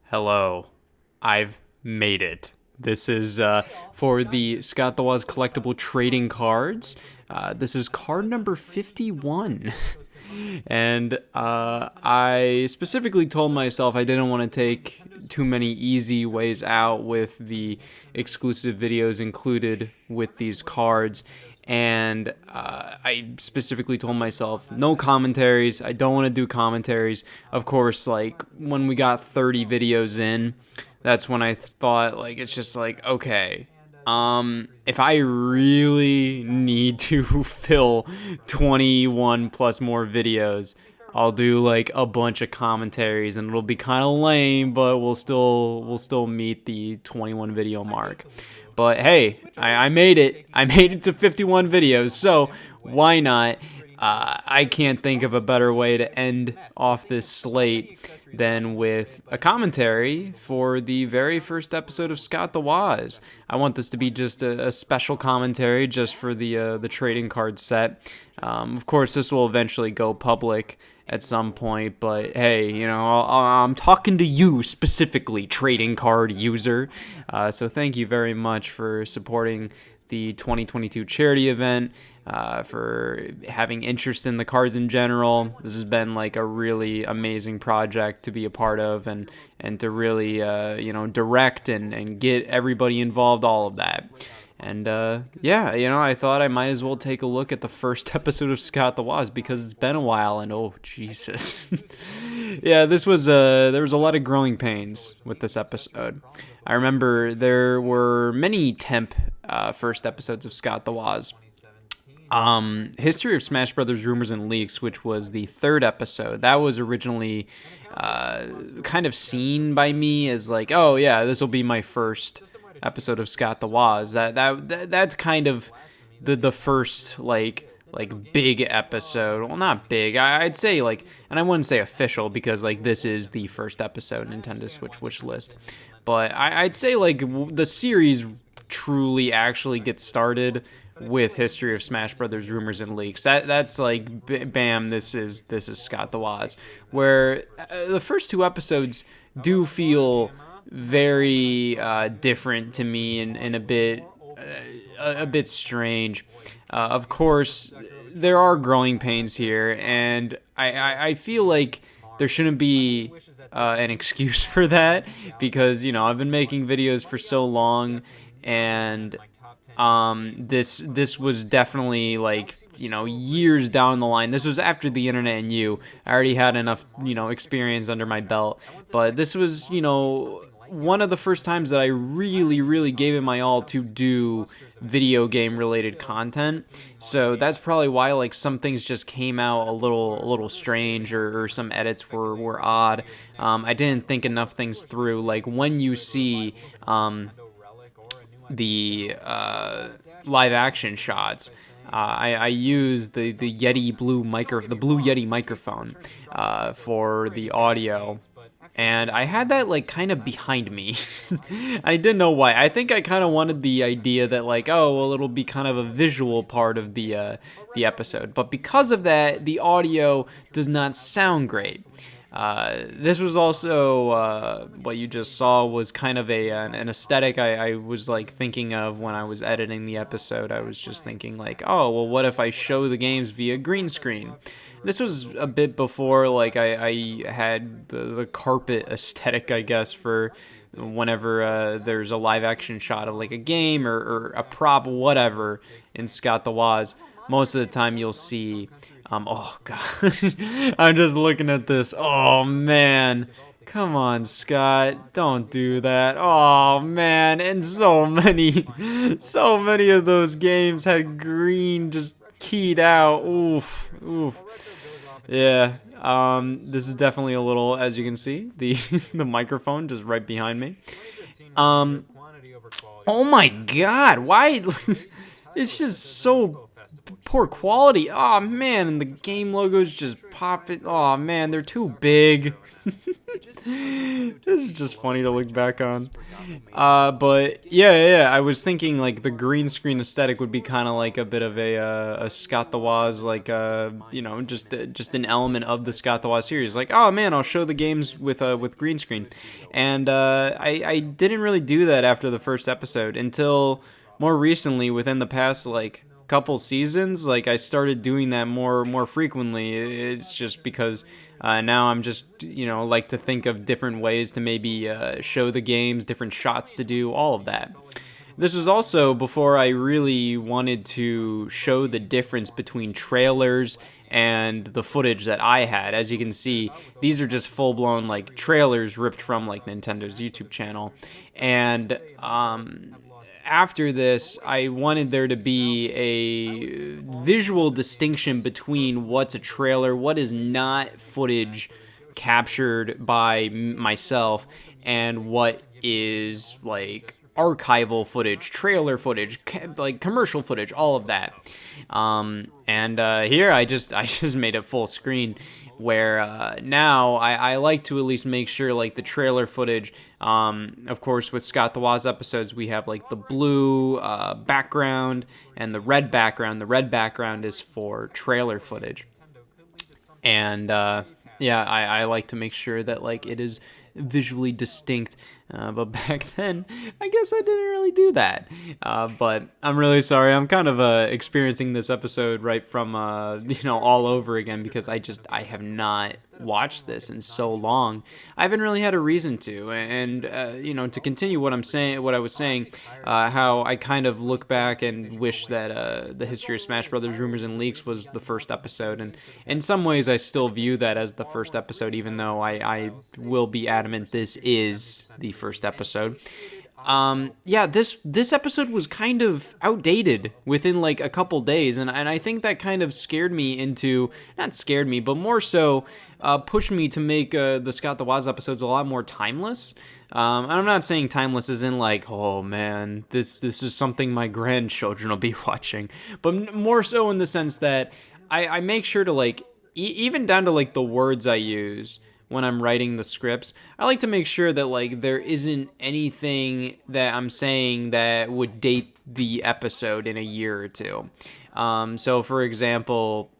Hello, I've made it. This is for the Scott the Woz collectible trading cards. This is card number 51. And I specifically told myself I didn't want to take too many easy ways out with the exclusive videos included with these cards. And I specifically told myself no commentaries. I don't want to do commentaries. Of course, like when we got 30 videos in, that's when I thought, like, it's just like, okay, if I really need to fill 21 plus more videos, I'll do like a bunch of commentaries, and it'll be kind of lame, but we'll still meet the 21 video mark. But hey, I made it. I made it to 51 videos, so why not? I can't think of a better way to end off this slate than with a commentary for the very first episode of Scott the Woz. I want this to be just a special commentary just for the trading card set. Of course, this will eventually go public at some point, but hey, you know, I'm talking to you specifically, trading card user. So thank you very much for supporting the 2022 charity event, for having interest in the cards in general. This has been like a really amazing project to be a part of, and to really direct and get everybody involved, all of that. And yeah, I thought I might as well take a look at the first episode of Scott the Woz because it's been a while, and oh Jesus. Yeah, there was a lot of growing pains with this episode. I remember there were many temp first episodes of Scott the Woz. History of Smash Brothers Rumors and Leaks, which was the third episode, that was originally kind of seen by me as like, oh yeah, this will be my first episode of Scott the Woz. That's kind of the first like big episode. Well, not big. I'd say like, and I wouldn't say official because like this is the first episode Nintendo Switch wish list. But I'd say like the series truly actually gets started with History of Smash Brothers Rumors and Leaks. That's like bam, this is Scott the Woz. Where the first two episodes do feel very different to me and a bit strange. Of course, there are growing pains here, and I feel like there shouldn't be an excuse for that because I've been making videos for so long, and this was definitely like years down the line. This was after the internet and I already had enough experience under my belt, but this was one of the first times that I really gave it my all to do video game related content. So that's probably why like some things just came out a little strange, or some edits were odd. I didn't think enough things through. Like when you see the live action shots, I use the Yeti the Blue Yeti microphone for the audio. And I had that like kind of behind me. I didn't know why. I think I kind of wanted the idea that like, oh well, it'll be kind of a visual part of the episode. But because of that, the audio does not sound great. This was also what you just saw was kind of an aesthetic I was like thinking of when I was editing the episode. I was just thinking like, oh well, what if I show the games via green screen? This was a bit before like I had the carpet aesthetic, I guess, for whenever there's a live action shot of like a game or a prop, whatever, in Scott the Woz. Most of the time you'll see oh god, I'm just looking at this. Oh man, come on, Scott, don't do that. Oh man, and so many of those games had green just keyed out. Oof. Yeah. This is definitely a little, as you can see, the the microphone just right behind me. Oh my god, why? It's just so poor quality. Oh man, and the game logos just pop it. Oh man, they're too big. This is just funny to look back on. But yeah, I was thinking like the green screen aesthetic would be kind of like a bit of a Scott the Woz, like just an element of the Scott the Woz series. Like, oh man, I'll show the games with green screen, and I didn't really do that after the first episode until more recently, within the past like couple seasons. Like I started doing that more frequently. It's just because now I'm just like to think of different ways to maybe show the games, different shots to do, all of that. This was also before I really wanted to show the difference between trailers and the footage that I had. As you can see, these are just full-blown like trailers ripped from like Nintendo's YouTube channel. And after this, I wanted there to be a visual distinction between what's a trailer, what is not footage captured by myself, and what is like archival footage, trailer footage, like commercial footage, all of that. And here I just made it full screen, where now I like to at least make sure like the trailer footage, of course with Scott the Woz episodes we have like the blue background and the red background. The red background is for trailer footage. And yeah, I like to make sure that like it is visually distinct. But back then, I guess I didn't really do that. But I'm really sorry. I'm kind of experiencing this episode right from all over again, because I have not watched this in so long. I haven't really had a reason to, and to continue what I was saying, how I kind of look back and wish that the History of Smash Brothers Rumors and Leaks was the first episode, and in some ways I still view that as the first episode, even though I will be adamant this is the first episode. Yeah, this episode was kind of outdated within like a couple days, and I think that kind of scared me into, not scared me, but more so pushed me to make the Scott the Woz episodes a lot more timeless. I'm not saying timeless as in like, oh man, this is something my grandchildren will be watching, but more so in the sense that I make sure to like, even down to like the words I use when I'm writing the scripts, I like to make sure that like there isn't anything that I'm saying that would date the episode in a year or two. So for example,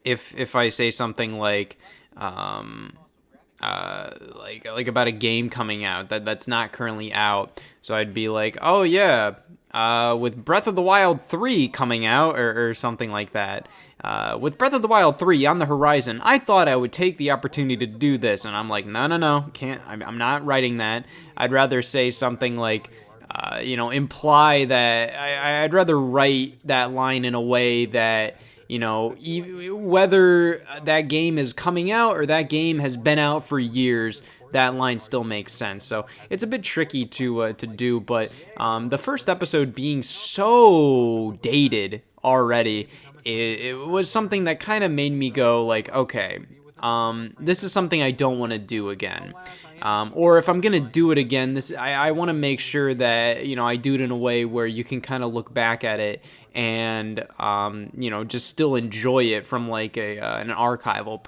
if I say something like like about a game coming out that's not currently out, so I'd be like, oh yeah, with Breath of the Wild 3 coming out, or something like that. With Breath of the Wild 3 on the horizon, I thought I would take the opportunity to do this, and I'm like, no, can't. I'm not writing that. I'd rather say something like, imply that I'd rather write that line in a way that, whether that game is coming out or that game has been out for years, that line still makes sense. So it's a bit tricky to do, but the first episode being so dated already, it was something that kind of made me go like, okay, this is something I don't want to do again. Or if I'm going to do it again, I want to make sure that, I do it in a way where you can kind of look back at it and, just still enjoy it from like an archival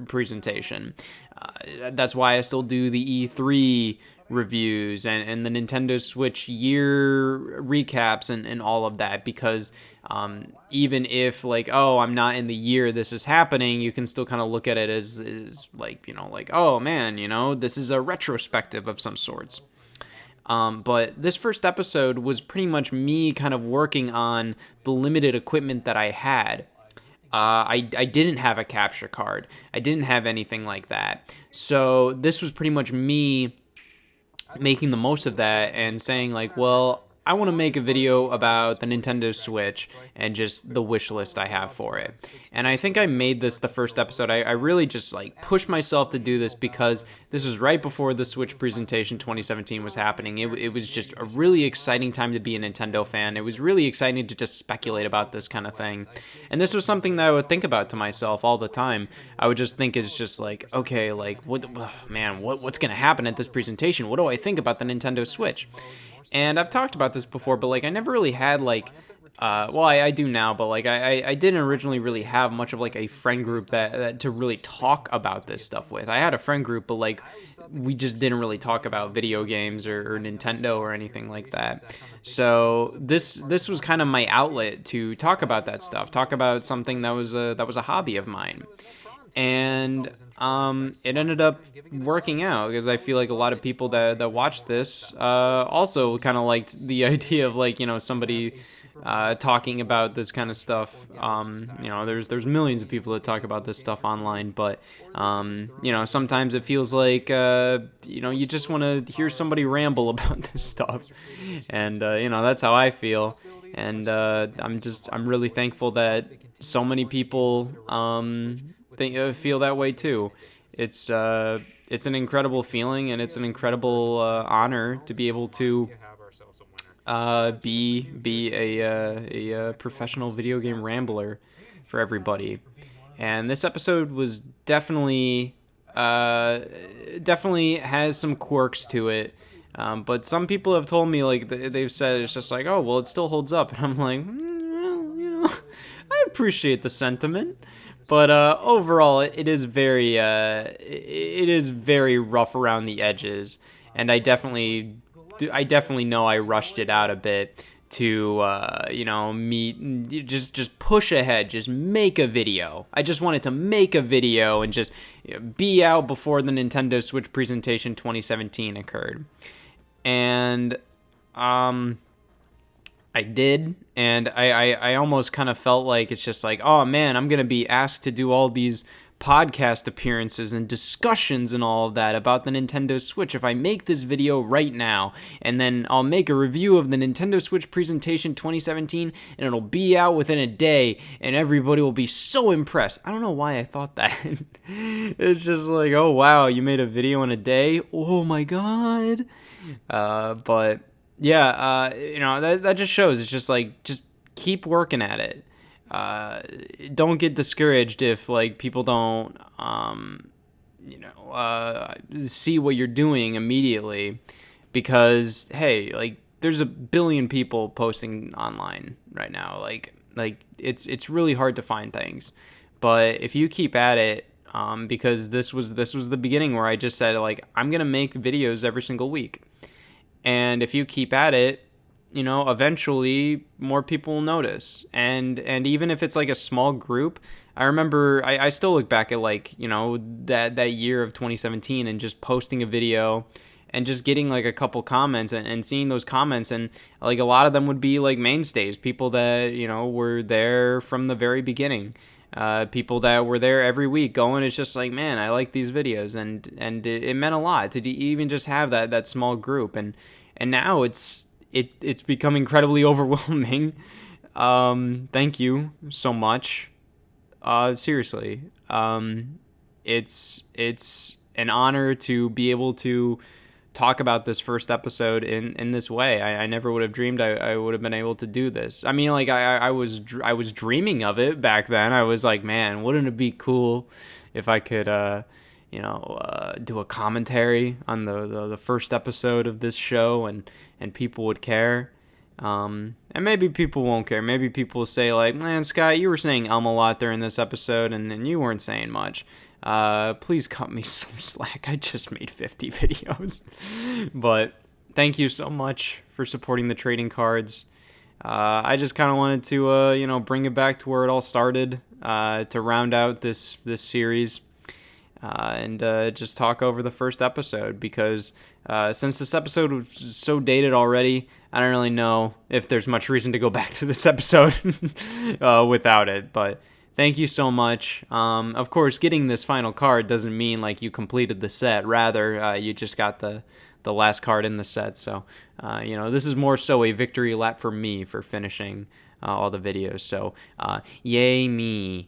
presentation. That's why I still do the E3 reviews and the Nintendo Switch year recaps and all of that, because even if like, oh, I'm not in the year this is happening, you can still kind of look at it as like, like, oh man, this is a retrospective of some sorts. But this first episode was pretty much me kind of working on the limited equipment that I had. I didn't have a capture card. I didn't have anything like that. So this was pretty much me making the most of that and saying like, well, I want to make a video about the Nintendo Switch and just the wish list I have for it. And I think I made this the first episode. I really just like pushed myself to do this because this was right before the Switch presentation 2017 was happening. It was just a really exciting time to be a Nintendo fan. It was really exciting to just speculate about this kind of thing. And this was something that I would think about to myself all the time. I would just think it's just like, okay, like what's going to happen at this presentation? What do I think about the Nintendo Switch? And I've talked about this before, but like I never really had like well, I do now, but like I didn't originally really have much of like a friend group that to really talk about this stuff with. I had a friend group, but like we just didn't really talk about video games or Nintendo or anything like that. So this was kind of my outlet to talk about that stuff, talk about something that was a hobby of mine. And it ended up working out because I feel like a lot of people that watched this also kind of liked the idea of like, you know, somebody talking about this kind of stuff. You know, there's millions of people that talk about this stuff online, but you know, sometimes it feels like you know, you just want to hear somebody ramble about this stuff, and you know, that's how I feel. And I'm really thankful that so many people feel that way too. It's an incredible feeling, and it's an incredible honor to be able to be a professional video game rambler for everybody. And this episode was definitely has some quirks to it. But some people have told me, like, they've said it's just like, oh, well, it still holds up. And I'm like, well, you know, I appreciate the sentiment. But overall, it is very rough around the edges, and I definitely know I rushed it out a bit to you know, just push ahead, just make a video. I just wanted to make a video and just be out before the Nintendo Switch presentation 2017 occurred, and I did, and I almost kind of felt like it's just like, oh man, I'm gonna be asked to do all these podcast appearances and discussions and all of that about the Nintendo Switch if I make this video right now, and then I'll make a review of the Nintendo Switch presentation 2017, and it'll be out within a day, and everybody will be so impressed. I don't know why I thought that. It's just like, oh wow, you made a video in a day? Oh my god. But yeah, you know, that just shows. It's just like, just keep working at it. Don't get discouraged if like people don't, you know, see what you're doing immediately, because hey, like there's a billion people posting online right now. Like it's really hard to find things, but if you keep at it, because this was the beginning where I just said like I'm gonna make videos every single week. And if you keep at it, you know, eventually more people will notice. And even if it's like a small group, I remember I still look back at like, you know, that year of 2017 and just posting a video and just getting like a couple comments and seeing those comments, and like a lot of them would be like mainstays, people that, you know, were there from the very beginning. People that were there every week going, it's just like, man, I like these videos, and it meant a lot to even just have that small group, and now it's become incredibly overwhelming. Thank you so much. Seriously, it's an honor to be able to talk about this first episode in this way. I never would have dreamed I would have been able to do this. I mean, like I was dreaming of it back then. I was like, man, wouldn't it be cool if I could you know, do a commentary on the first episode of this show, and people would care. And maybe people won't care. Maybe people will say like, man, Scott, you were saying a lot during this episode, and you weren't saying much. Please cut me some slack. I just made 50 videos. But thank you so much for supporting the trading cards. I just kind of wanted to, you know, bring it back to where it all started, to round out this series, and just talk over the first episode, because since this episode was so dated already, I don't really know if there's much reason to go back to this episode without it. But thank you so much. Of course, getting this final card doesn't mean like you completed the set. Rather, you just got the last card in the set. So, you know, this is more so a victory lap for me for finishing all the videos. So, yay me.